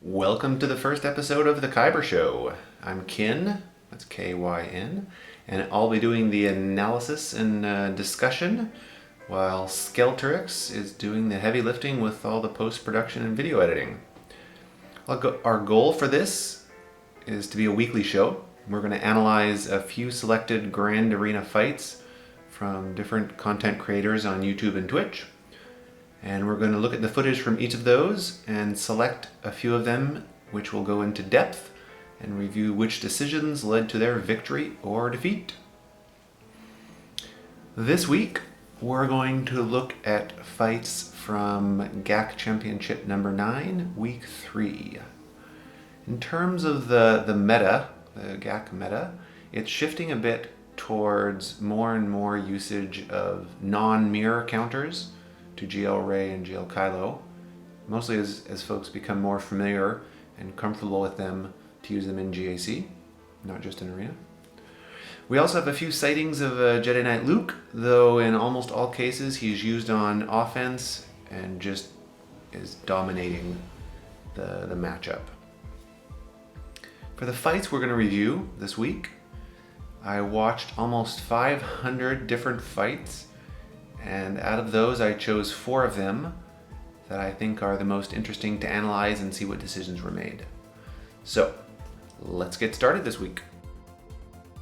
Welcome to the first episode of the Kyber Show. I'm Kin, that's K-Y-N, and I'll be doing the analysis and discussion while Skelterix is doing the heavy lifting with all the post-production and video editing. Our goal for this is to be a weekly show. We're going to analyze a few selected Grand Arena fights from different content creators on YouTube and Twitch. And we're going to look at the footage from each of those and select a few of them which will go into depth and review which decisions led to their victory or defeat. This week we're going to look at fights from GAC Championship number 9, week 3. In terms of the meta, the GAC meta, it's shifting a bit towards more and more usage of non-mirror counters to GL Ray and GL Kylo, mostly as folks become more familiar and comfortable with them to use them in GAC, not just in Arena. We also have a few sightings of Jedi Knight Luke, though in almost all cases he's used on offense and just is dominating the matchup. For the fights we're going to review this week, I watched almost 500 different fights, and out of those I chose 4 of them that I think are the most interesting to analyze and see what decisions were made. So let's get started this week.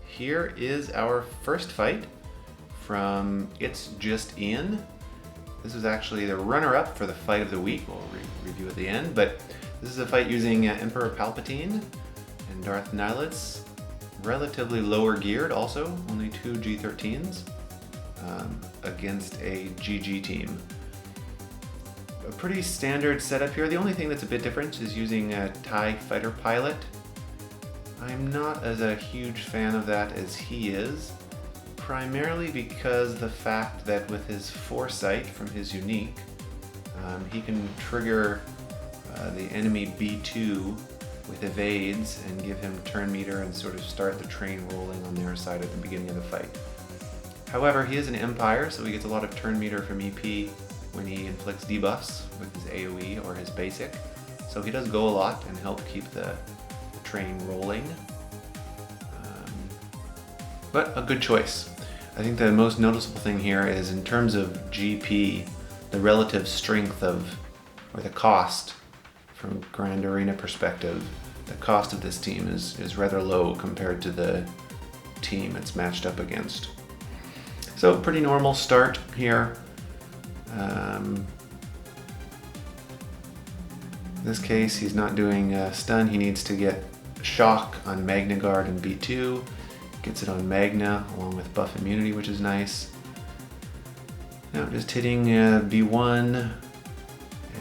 Here is our first fight from ItsJusIan. This is actually the runner-up for the fight of the week. We'll review at the end, but this is a fight using Emperor Palpatine and Darth Nihilus. Relatively lower geared also, only 2 G13s. Against a GG team. A pretty standard setup here. The only thing that's a bit different is using a TIE fighter pilot. I'm not as a huge fan of that as he is, primarily because the fact that with his foresight from his unique, he can trigger the enemy B2 with evades and give him turn meter and sort of start the train rolling on their side at the beginning of the fight. However, he is an Empire, so he gets a lot of turn meter from EP when he inflicts debuffs with his AoE or his basic. So he does go a lot and help keep the train rolling. But a good choice. I think the most noticeable thing here is in terms of GP, the relative strength of, or the cost from Grand Arena perspective, the cost of this team is rather low compared to the team it's matched up against. So pretty normal start here. In this case, he's not doing stun. He needs to get shock on Magna Guard and B2. Gets it on Magna along with buff immunity, which is nice. Now just hitting B1.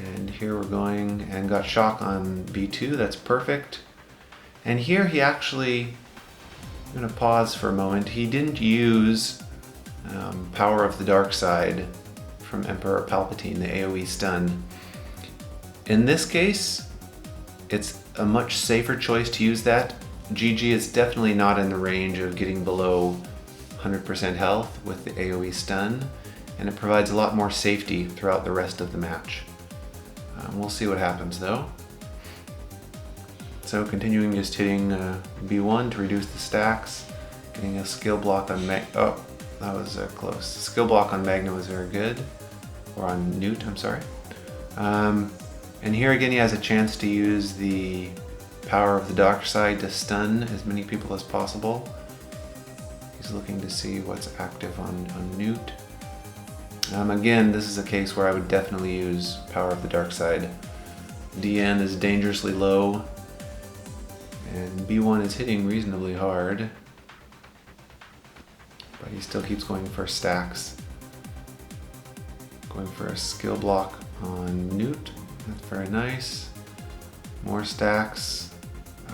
And here we're going and got shock on B2. That's perfect. And here he actually, I'm going to pause for a moment. He didn't use Power of the Dark Side from Emperor Palpatine, the AoE stun. In this case, it's a much safer choice to use that. GG is definitely not in the range of getting below 100% health with the AoE stun, and it provides a lot more safety throughout the rest of the match. We'll see what happens though. So continuing just hitting B1 to reduce the stacks, getting a skill block on oh, that was close. Skill block on Magna was very good, or on Newt, I'm sorry. And here again he has a chance to use the Power of the Dark Side to stun as many people as possible. He's looking to see what's active on Newt. Again, this is a case where I would definitely use Power of the Dark Side. DN is dangerously low, and B1 is hitting reasonably hard, but he still keeps going for stacks. Going for a skill block on Newt, that's very nice. More stacks.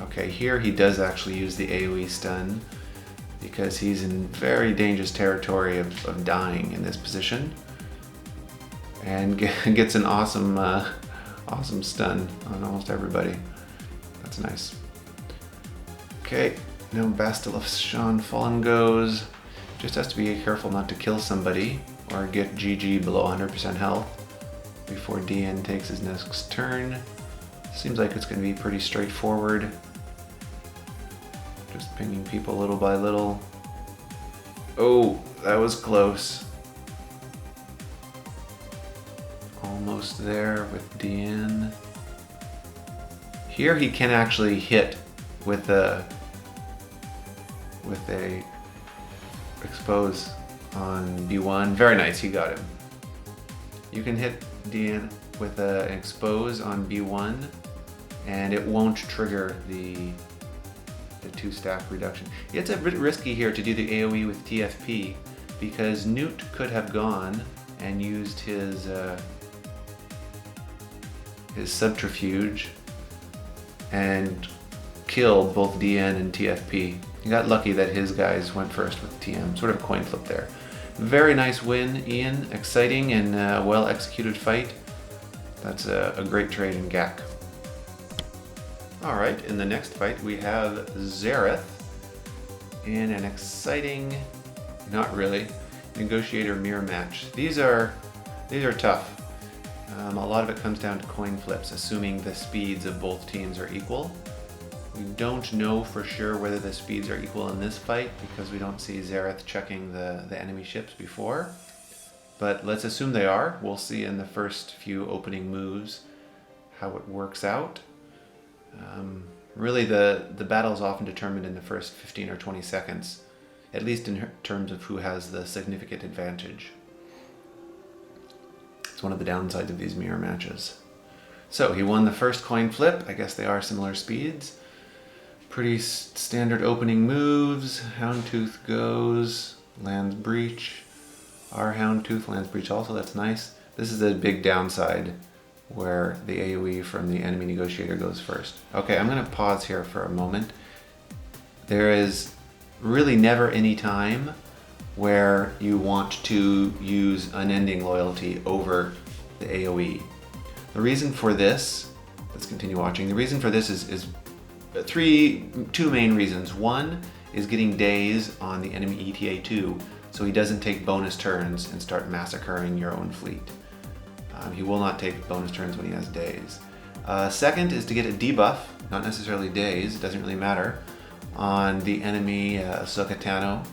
Okay, here he does actually use the AoE stun because he's in very dangerous territory of dying in this position. And gets an awesome awesome stun on almost everybody. That's nice. Okay, now Bastila Shan Fallen goes. Just has to be careful not to kill somebody or get GG below 100% health before DN takes his next turn. Seems like it's going to be pretty straightforward. Just pinging people little by little. Oh, that was close. Almost there with DN. Here he can actually hit with a expose on B1. Very nice, he got him. You can hit DN with an expose on B1 and it won't trigger the 2 stack reduction. It's a bit risky here to do the AoE with TFP because Newt could have gone and used his subterfuge and killed both DN and TFP. He got lucky that his guys went first with TM, sort of a coin flip there. Very nice win, Ian. Exciting and well executed fight. That's a great trade in GAC. Alright, in the next fight we have Xaereth in an exciting, not really, Negotiator mirror match. These are tough. A lot of it comes down to coin flips, assuming the speeds of both teams are equal. We don't know for sure whether the speeds are equal in this fight because we don't see Xerath checking the enemy ships before. But let's assume they are. We'll see in the first few opening moves how it works out. Really the battle is often determined in the first 15 or 20 seconds, at least in terms of who has the significant advantage. It's one of the downsides of these mirror matches. So he won the first coin flip. I guess they are similar speeds. Pretty standard opening moves. Houndtooth goes, lands breach. Our Houndtooth lands breach also, that's nice. This is a big downside where the AoE from the enemy negotiator goes first. Okay, I'm gonna pause here for a moment. There is really never any time where you want to use unending loyalty over the AoE. The reason for this, let's continue watching. The reason for this is two main reasons. One is getting days on the enemy ETA2 so he doesn't take bonus turns and start massacring your own fleet. He will not take bonus turns when he has days. Second is to get a debuff, not necessarily days, it doesn't really matter, on the enemy Ahsoka Tano,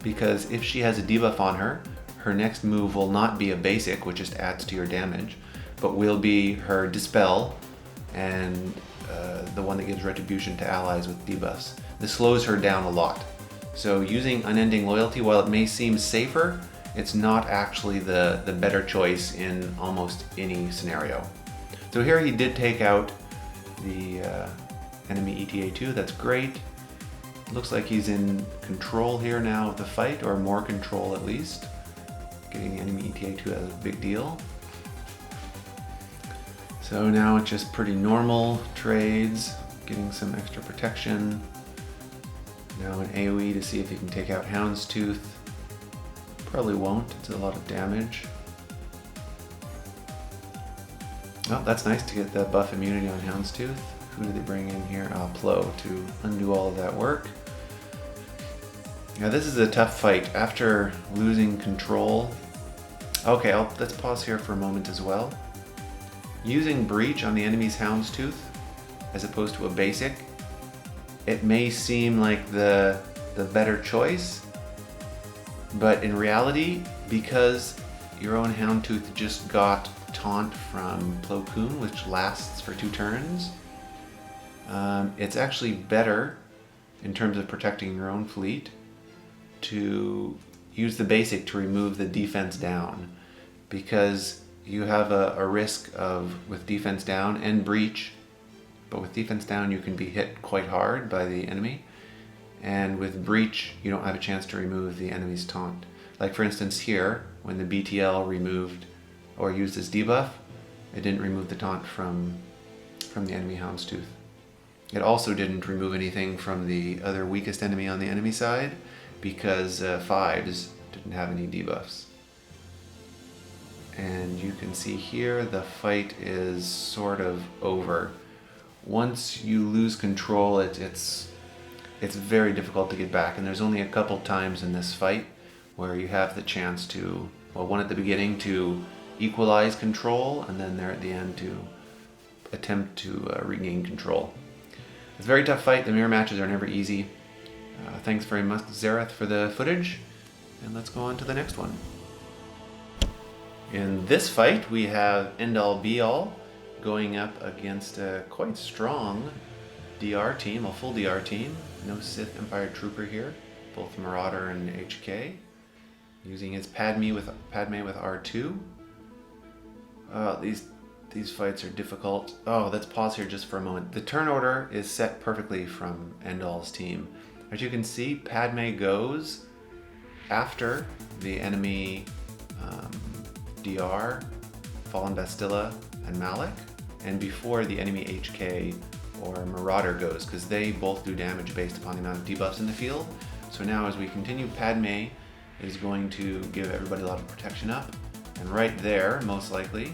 because if she has a debuff on her, her next move will not be a basic, which just adds to your damage, but will be her Dispel and the one that gives retribution to allies with debuffs. This slows her down a lot. So using Unending Loyalty, while it may seem safer, it's not actually the better choice in almost any scenario. So here he did take out the enemy ETA2, that's great. Looks like he's in control here now of the fight, or more control at least. Getting the enemy ETA2 is a big deal. So now it's just pretty normal trades, getting some extra protection. Now an AoE to see if he can take out Houndstooth. Probably won't, it's a lot of damage. Oh, that's nice to get that buff immunity on Houndstooth. Who did they bring in here? Plo to undo all of that work. Now this is a tough fight. After losing control... Okay, let's pause here for a moment as well. Using Breach on the enemy's Houndstooth, as opposed to a basic, it may seem like the better choice, but in reality, because your own Houndtooth just got taunt from Plo Koon, which lasts for 2 turns, it's actually better in terms of protecting your own fleet to use the basic to remove the defense down, because you have a risk of, with defense down and breach, but with defense down you can be hit quite hard by the enemy, and with breach you don't have a chance to remove the enemy's taunt. Like for instance here, when the BTL removed or used his debuff, it didn't remove the taunt from the enemy Houndstooth. It also didn't remove anything from the other weakest enemy on the enemy side, because Fives didn't have any debuffs. And you can see here the fight is sort of over. Once you lose control, it's very difficult to get back, and there's only a couple times in this fight where you have the chance to, well, one at the beginning to equalize control, and then there at the end to attempt to regain control. It's a very tough fight. The mirror matches are never easy. Thanks very much, Xaereth, for the footage, and let's go on to the next one. In this fight, we have Endallbeall going up against a quite strong DR team, a full DR team. No Sith Empire Trooper here, both Marauder and HK. Using his Padme with R2. These fights are difficult. Oh, let's pause here just for a moment. The turn order is set perfectly from Endall's team. As you can see, Padme goes after the enemy DR, Fallen Bastilla, and Malak, and before the enemy HK or Marauder goes, because they both do damage based upon the amount of debuffs in the field. So now as we continue, Padme is going to give everybody a lot of protection up, and right there, most likely,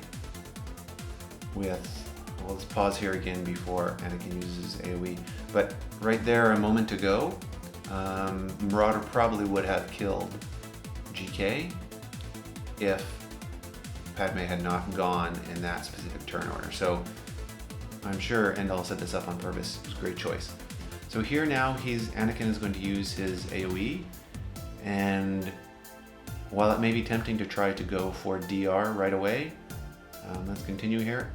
with, well, let's pause here again before Anakin uses AoE, but right there a moment ago, Marauder probably would have killed GK if Padme had not gone in that specific turn order. So I'm sure Endall set this up on purpose. It was a great choice. So here now Anakin is going to use his AoE, and while it may be tempting to try to go for DR right away, let's continue here.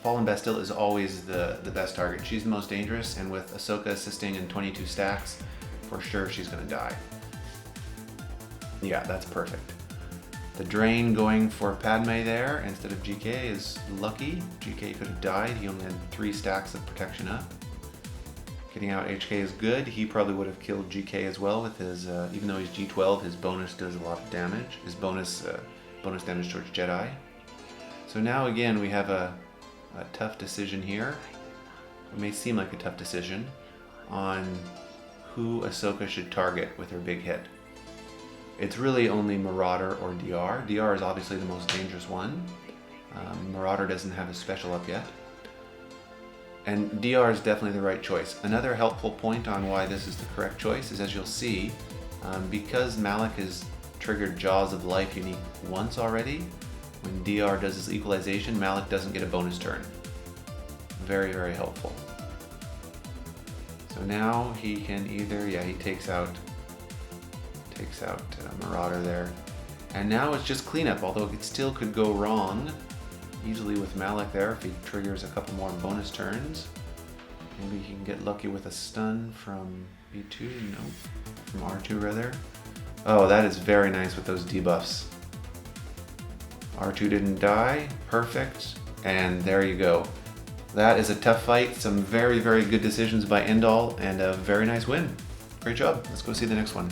Fallen Bastille is always the best target. She's the most dangerous, and with Ahsoka assisting in 22 stacks, for sure she's going to die. Yeah, that's perfect. The drain going for Padme there instead of GK is lucky. GK could have died. He only had 3 stacks of protection up. Getting out HK is good. He probably would have killed GK as well with his, even though he's G12, his bonus does a lot of damage. His bonus damage towards Jedi. So now again we have a tough decision here. It may seem like a tough decision on who Ahsoka should target with her big hit. It's really only Marauder or DR. DR is obviously the most dangerous one. Marauder doesn't have a special up yet. And DR is definitely the right choice. Another helpful point on why this is the correct choice is, as you'll see, because Malak has triggered Jaws of Life unique once already, when DR does his equalization, Malak doesn't get a bonus turn. Very, very helpful. So now he can either, yeah, he takes out Marauder there. And now it's just cleanup, although it still could go wrong easily with Malak there if he triggers a couple more bonus turns. Maybe he can get lucky with a stun from B2, no, from R2 rather. Oh, that is very nice with those debuffs. R2 didn't die, perfect, and there you go. That is a tough fight, some very, very good decisions by Endall, and a very nice win. Great job. Let's go see the next one.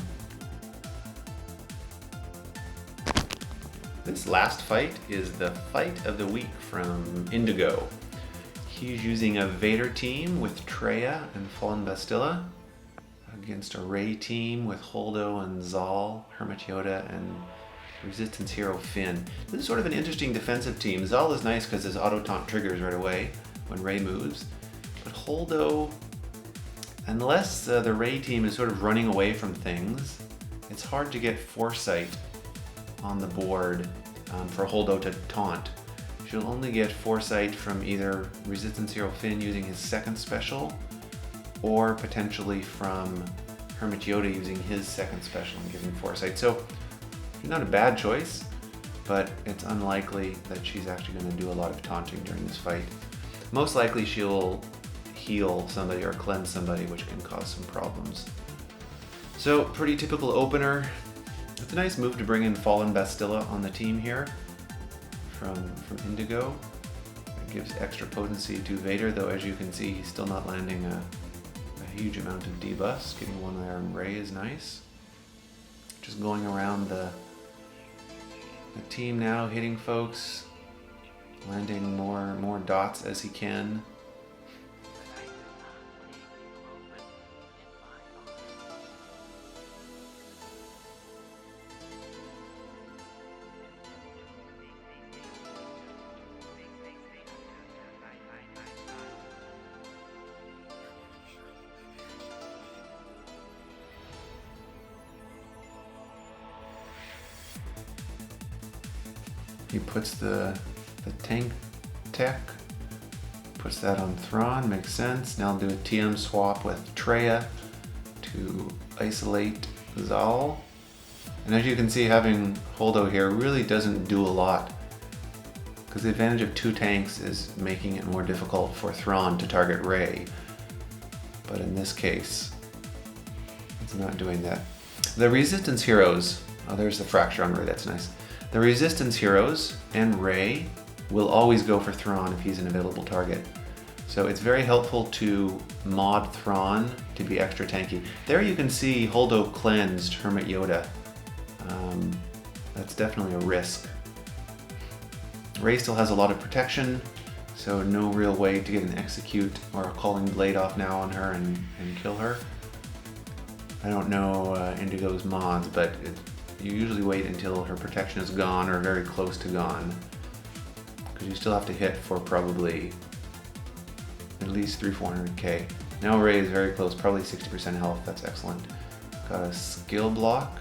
This last fight is the fight of the week from Indigo. He's using a Vader team with Traya and Fallen Bastilla against a Rey team with Holdo and Zal, Hermit Yoda, and Resistance Hero Finn. This is sort of an interesting defensive team. Zal is nice because his auto taunt triggers right away when Rey moves, but Holdo, unless the Rey team is sort of running away from things, it's hard to get foresight on the board for Holdo to taunt. She'll only get foresight from either Resistance Hero Finn using his second special, or potentially from Hermit Yoda using his second special and giving foresight. So not a bad choice, but it's unlikely that she's actually going to do a lot of taunting during this fight. Most likely she'll heal somebody or cleanse somebody, which can cause some problems. So pretty typical opener. It's a nice move to bring in Fallen Bastilla on the team here from Indigo. It gives extra potency to Vader, though as you can see he's still not landing a huge amount of debuffs. Getting one there on Rey is nice. Just going around the team now, hitting folks, landing more dots as he can. He puts the tank tech Puts that on Thrawn, makes sense. Now I'll do a TM swap with Traya to isolate Zal. And as you can see, having Holdo here really doesn't do a lot, because the advantage of 2 tanks is making it more difficult for Thrawn to target Rey. But in this case, it's not doing that. The Resistance heroes, oh there's the fracture on Rey, that's nice. The Resistance heroes and Rey will always go for Thrawn if he's an available target. So it's very helpful to mod Thrawn to be extra tanky. There you can see Holdo cleansed Hermit Yoda. That's definitely a risk. Rey still has a lot of protection, so no real way to get an execute or a calling blade off now on her and kill her. I don't know Indigo's mods, but you usually wait until her protection is gone or very close to gone, because you still have to hit for probably at least 300-400k. Now Rey is very close, probably 60% health, that's excellent. Got a skill block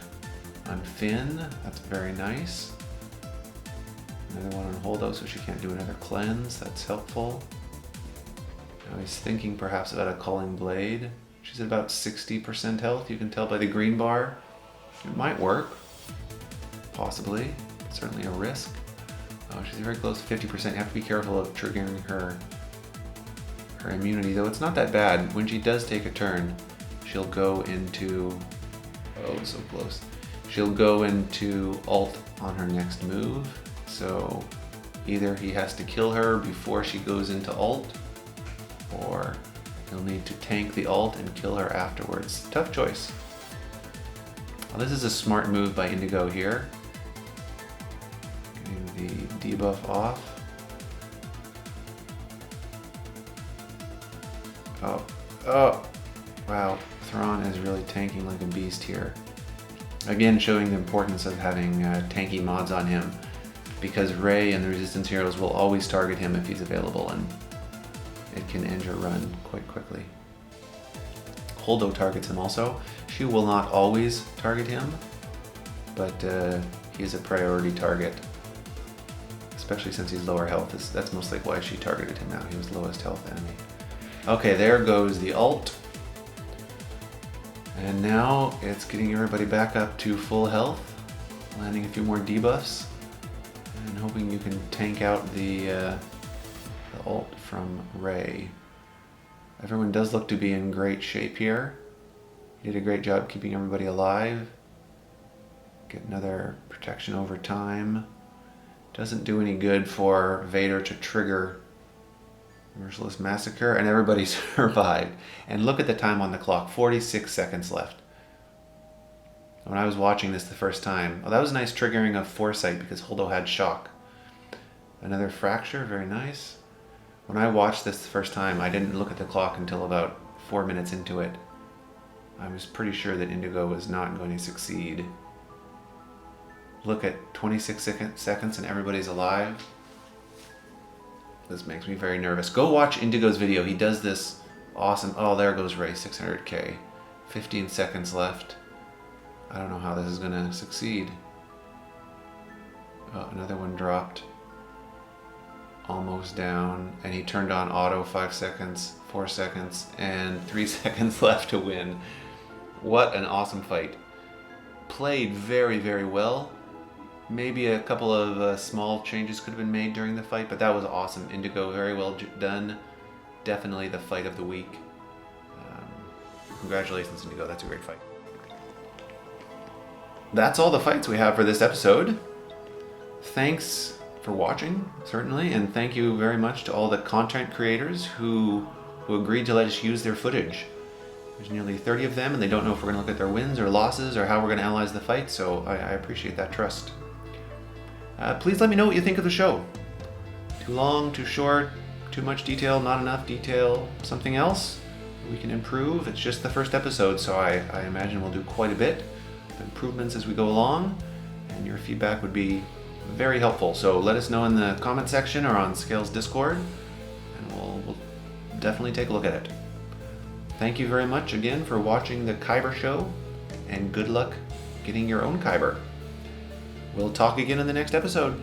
on Finn, that's very nice. Another one on Holdo, so she can't do another cleanse, that's helpful. Now he's thinking perhaps about a calling blade. She's at about 60% health, you can tell by the green bar. It might work, possibly, certainly a risk. Oh, she's very close to 50%, you have to be careful of triggering her immunity, though it's not that bad. When she does take a turn, she'll go into, oh so close, she'll go into ult on her next move, so either he has to kill her before she goes into ult, or he'll need to tank the ult and kill her afterwards. Tough choice. Well, this is a smart move by Indigo here. Getting the debuff off. Oh, wow, Thrawn is really tanking like a beast here. Again, showing the importance of having tanky mods on him, because Rey and the Resistance heroes will always target him if he's available, and it can end your run quite quickly. Holdo targets him also. She will not always target him, but he is a priority target, especially since he's lower health. That's mostly why she targeted him now. He was lowest health enemy. Okay, there goes the ult. And now it's getting everybody back up to full health, landing a few more debuffs, and hoping you can tank out the ult from Rey. Everyone does look to be in great shape here. You did a great job keeping everybody alive. Get another protection over time. Doesn't do any good for Vader to trigger Merciless Massacre, and everybody survived. And look at the time on the clock, 46 seconds left. When I was watching this the first time, oh, that was a nice triggering of Foresight because Holdo had shock. Another fracture, very nice. When I watched this the first time, I didn't look at the clock until about 4 minutes into it. I was pretty sure that Indigo was not going to succeed. Look at 26 seconds and everybody's alive. This makes me very nervous. Go watch Indigo's video. He does this awesome. Oh, there goes Rey, 600k. 15 seconds left. I don't know how this is going to succeed. Oh, another one dropped. Almost down. And he turned on auto, 5 seconds, 4 seconds, and 3 seconds left to win. What an awesome fight. Played very, very well. Maybe a couple of small changes could have been made during the fight, but that was awesome. Indigo, very well done. Definitely the fight of the week. Congratulations, Indigo. That's a great fight. That's all the fights we have for this episode. Thanks for watching, certainly, and thank you very much to all the content creators who agreed to let us use their footage. There's nearly 30 of them, and they don't know if we're going to look at their wins or losses or how we're going to analyze the fight, so I appreciate that trust. Please let me know what you think of the show. Too long, too short, too much detail, not enough detail, something else we can improve. It's just the first episode, so I imagine we'll do quite a bit of improvements as we go along, and your feedback would be very helpful. So let us know in the comment section or on Scale's Discord, and we'll definitely take a look at it. Thank you very much again for watching the Kyber Show, and good luck getting your own Kyber. We'll talk again in the next episode.